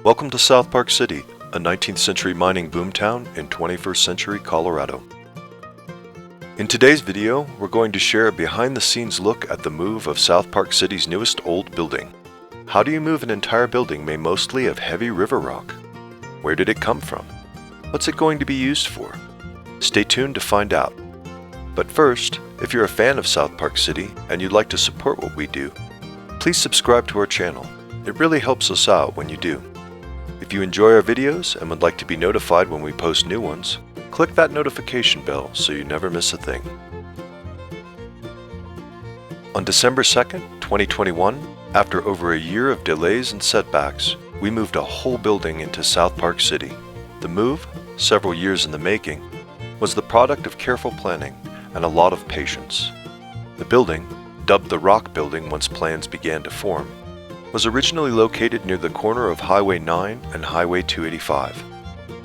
Welcome to South Park City, a 19th century mining boomtown in 21st century Colorado. In today's video, we're going to share a behind-the-scenes look at the move of South Park City's newest old building. How do you move an entire building made mostly of heavy river rock? Where did it come from? What's it going to be used for? Stay tuned to find out. But first, if you're a fan of South Park City and you'd like to support what we do, please subscribe to our channel. It really helps us out when you do. If you enjoy our videos and would like to be notified when we post new ones, click that notification bell so you never miss a thing. On December 2nd, 2021, after over a year of delays and setbacks, we moved a whole building into South Park City. The move, several years in the making, was the product of careful planning and a lot of patience. The building, dubbed the Rock Building once plans began to form, was originally located near the corner of Highway 9 and Highway 285.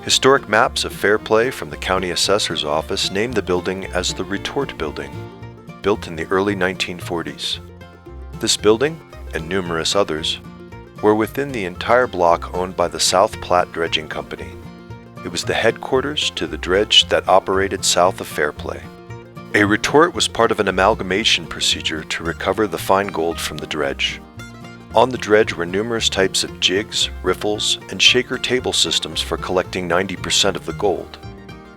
Historic maps of fair play from the County Assessor's Office named the building as the Retort Building, built in the early 1940s. This building, and numerous others, were within the entire block owned by the South Platte Dredging Company. It was the headquarters to the dredge that operated south of Fairplay. A retort was part of an amalgamation procedure to recover the fine gold from the dredge. On the dredge were numerous types of jigs, riffles, and shaker table systems for collecting 90% of the gold,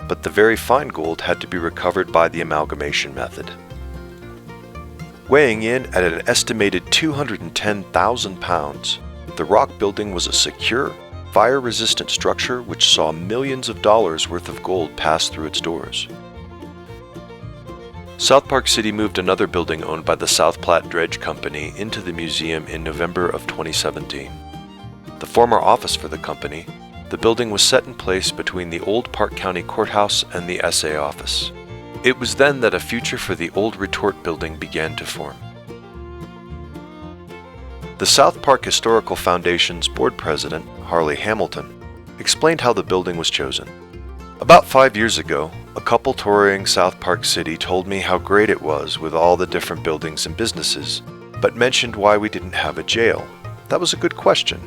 but the very fine gold had to be recovered by the amalgamation method. Weighing in at an estimated 210,000 pounds, the Rock Building was a secure, fire-resistant structure which saw millions of dollars worth of gold pass through its doors. South Park City moved another building owned by the South Platte Dredge Company into the museum in November of 2017. The former office for the company, the building was set in place between the old Park County Courthouse and the SA office. It was then that a future for the old Retort Building began to form. The South Park Historical Foundation's board president, Harley Hamilton, explained how the building was chosen. About 5 years ago, a couple touring South Park City told me how great it was with all the different buildings and businesses, but mentioned why we didn't have a jail. That was a good question.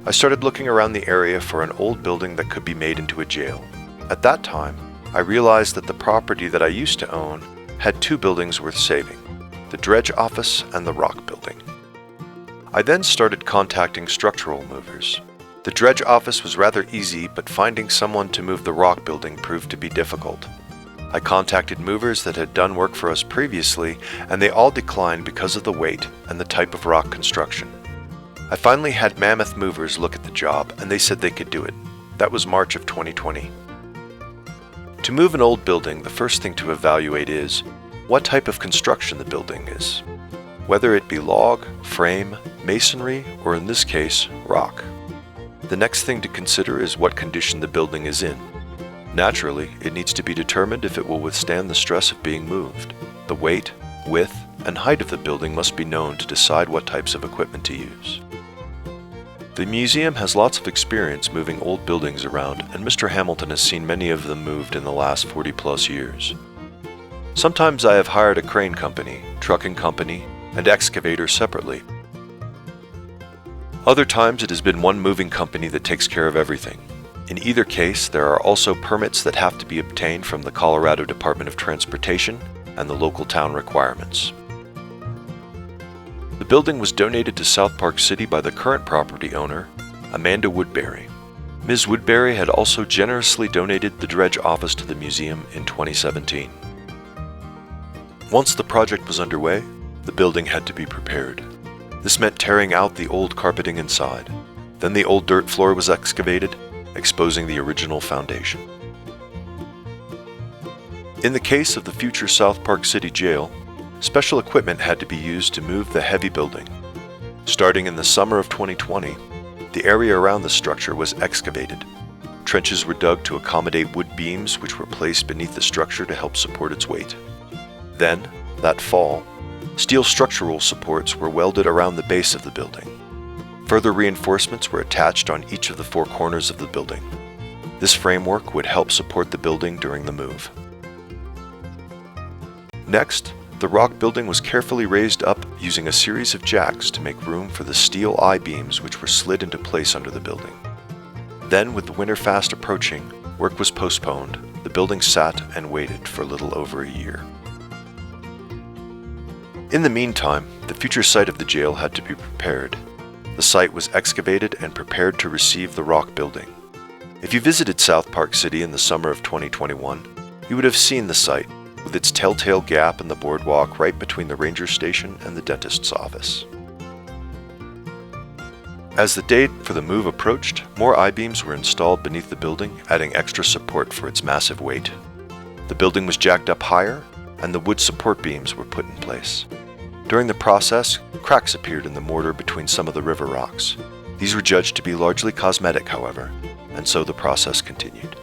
I started looking around the area for an old building that could be made into a jail. At that time, I realized that the property that I used to own had two buildings worth saving, the Dredge Office and the Rock Building. I then started contacting structural movers. The Dredge Office was rather easy, but finding someone to move the Rock Building proved to be difficult. I contacted movers that had done work for us previously, and they all declined because of the weight and the type of rock construction. I finally had Mammoth Movers look at the job, and they said they could do it. That was March of 2020. To move an old building, the first thing to evaluate is what type of construction the building is, whether it be log, frame, masonry, or in this case, rock. The next thing to consider is what condition the building is in. Naturally, it needs to be determined if it will withstand the stress of being moved. The weight, width, and height of the building must be known to decide what types of equipment to use. The museum has lots of experience moving old buildings around, and Mr. Hamilton has seen many of them moved in the last 40+ years. Sometimes I have hired a crane company, trucking company, and excavator separately. Other times it has been one moving company that takes care of everything. In either case, there are also permits that have to be obtained from the Colorado Department of Transportation and the local town requirements. The building was donated to South Park City by the current property owner, Amanda Woodbury. Ms. Woodbury had also generously donated the Dredge Office to the museum in 2017. Once the project was underway, the building had to be prepared. This meant tearing out the old carpeting inside. Then the old dirt floor was excavated, exposing the original foundation. In the case of the future South Park City Jail, special equipment had to be used to move the heavy building. Starting in the summer of 2020, the area around the structure was excavated. Trenches were dug to accommodate wood beams which were placed beneath the structure to help support its weight. Then, that fall, steel structural supports were welded around the base of the building. Further reinforcements were attached on each of the four corners of the building. This framework would help support the building during the move. Next, the Rock Building was carefully raised up using a series of jacks to make room for the steel I-beams which were slid into place under the building. Then, with the winter fast approaching, work was postponed. The building sat and waited for a little over a year. In the meantime, the future site of the jail had to be prepared. The site was excavated and prepared to receive the rock building. If you visited South Park City in the summer of 2021, you would have seen the site, with its telltale gap in the boardwalk right between the ranger station and the dentist's office. As the date for the move approached, more I-beams were installed beneath the building, adding extra support for its massive weight. The building was jacked up higher, and the wood support beams were put in place. During the process, cracks appeared in the mortar between some of the river rocks. These were judged to be largely cosmetic, however, and so the process continued.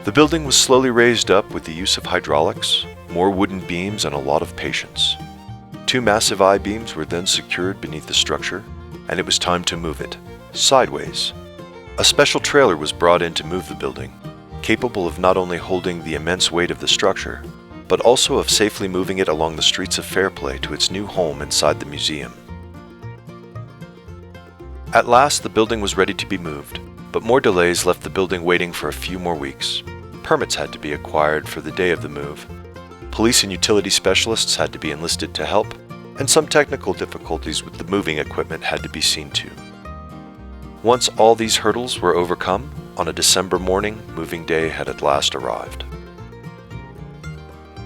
The building was slowly raised up with the use of hydraulics, more wooden beams, and a lot of patience. 2 massive I-beams were then secured beneath the structure, and it was time to move it, sideways. A special trailer was brought in to move the building, capable of not only holding the immense weight of the structure, but also of safely moving it along the streets of Fairplay to its new home inside the museum. At last, the building was ready to be moved, but more delays left the building waiting for a few more weeks. Permits had to be acquired for the day of the move. Police and utility specialists had to be enlisted to help, and some technical difficulties with the moving equipment had to be seen to. Once all these hurdles were overcome, on a December morning, moving day had at last arrived.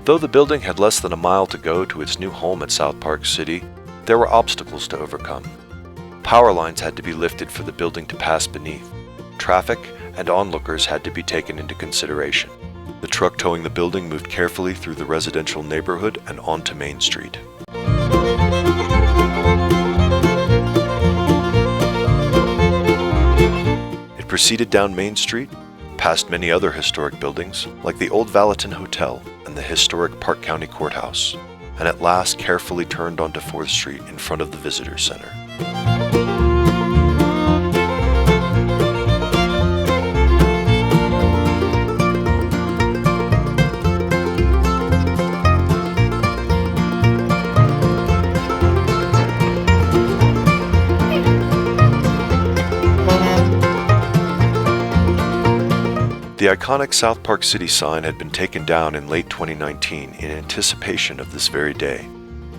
Though the building had less than a mile to go to its new home at South Park City, there were obstacles to overcome. Power lines had to be lifted for the building to pass beneath. Traffic and onlookers had to be taken into consideration. The truck towing the building moved carefully through the residential neighborhood and onto Main Street. It proceeded down Main Street, past many other historic buildings like the old Valentin Hotel and the historic Park County Courthouse, and at last carefully turned onto 4th Street in front of the Visitor Center. The iconic South Park City sign had been taken down in late 2019 in anticipation of this very day,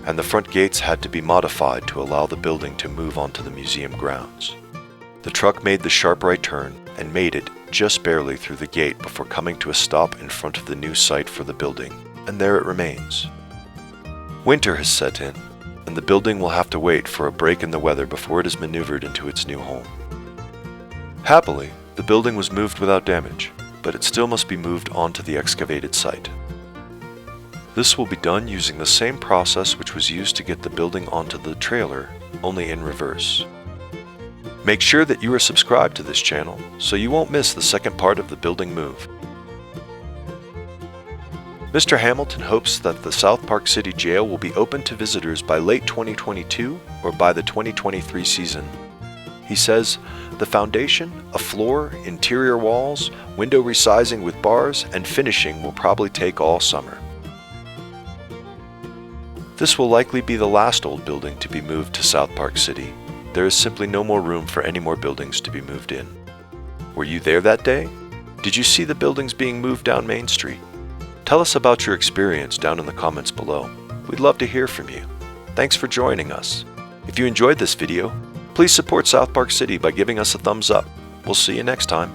and the front gates had to be modified to allow the building to move onto the museum grounds. The truck made the sharp right turn and made it just barely through the gate before coming to a stop in front of the new site for the building, and there it remains. Winter has set in, and the building will have to wait for a break in the weather before it is maneuvered into its new home. Happily, the building was moved without damage, but it still must be moved onto the excavated site. This will be done using the same process which was used to get the building onto the trailer, only in reverse. Make sure that you are subscribed to this channel so you won't miss the second part of the building move. Mr. Hamilton hopes that the South Park City Jail will be open to visitors by late 2022 or by the 2023 season. He says, the foundation, a floor, interior walls, window resizing with bars, and finishing will probably take all summer. This will likely be the last old building to be moved to South Park City. There is simply no more room for any more buildings to be moved in. Were you there that day? Did you see the buildings being moved down Main Street? Tell us about your experience down in the comments below. We'd love to hear from you. Thanks for joining us. If you enjoyed this video, please support South Park City by giving us a thumbs up. We'll see you next time.